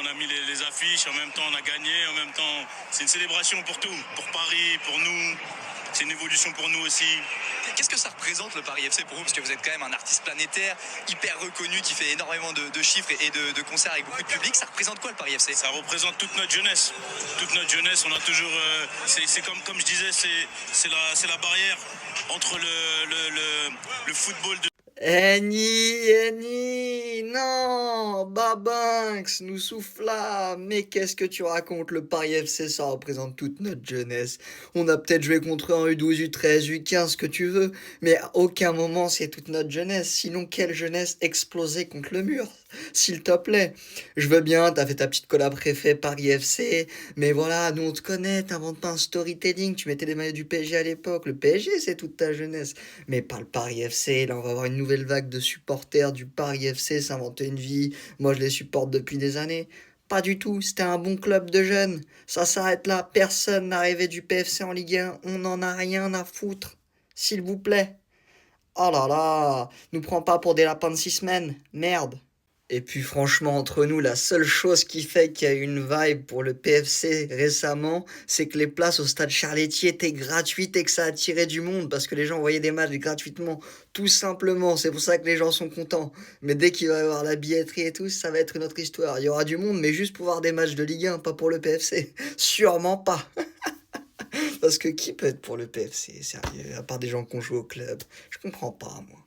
On a mis les affiches, en même temps on a gagné, en même temps c'est une célébration pour tout, pour Paris, pour nous, c'est une évolution pour nous aussi. Qu'est-ce que ça représente le Paris FC pour vous? Parce que vous êtes quand même un artiste planétaire, hyper reconnu, qui fait énormément de chiffres et de concerts avec beaucoup de public. Ça représente quoi le Paris FC? Ça représente toute notre jeunesse. Toute notre jeunesse, on a toujours. C'est comme je disais, c'est la barrière entre le football de. Annie, non, Babinx, nous souffla, mais qu'est-ce que tu racontes? Le Paris FC, ça représente toute notre jeunesse. On a peut-être joué contre un U12, U13, U15, ce que tu veux, mais à aucun moment c'est toute notre jeunesse. Sinon, quelle jeunesse explosée contre le mur? S'il te plaît. Je veux bien, t'as fait ta petite collab préfet Paris FC, mais voilà, nous on te connaît, t'inventes pas un storytelling, tu mettais des maillots du PSG à l'époque. Le PSG, c'est toute ta jeunesse, mais pas le Paris FC. Là, on va avoir une nouvelle vague de supporters du Paris FC s'inventer une vie. Moi, je les supporte depuis des années. Pas du tout, c'était un bon club de jeunes. Ça s'arrête là, personne n'a rêvé du PFC en Ligue 1, on n'en a rien à foutre. S'il vous plaît. Oh là là, nous prends pas pour des lapins de 6 semaines, merde. Et puis franchement, entre nous, la seule chose qui fait qu'il y a eu une vibe pour le PFC récemment, c'est que les places au stade Charlétier étaient gratuites et que ça attirait du monde parce que les gens voyaient des matchs gratuitement, tout simplement. C'est pour ça que les gens sont contents. Mais dès qu'il va y avoir la billetterie et tout, ça va être une autre histoire. Il y aura du monde, mais juste pour voir des matchs de Ligue 1, pas pour le PFC. Sûrement pas. Parce que qui peut être pour le PFC, sérieux, à part des gens qui ont joué au club? Je comprends pas, moi.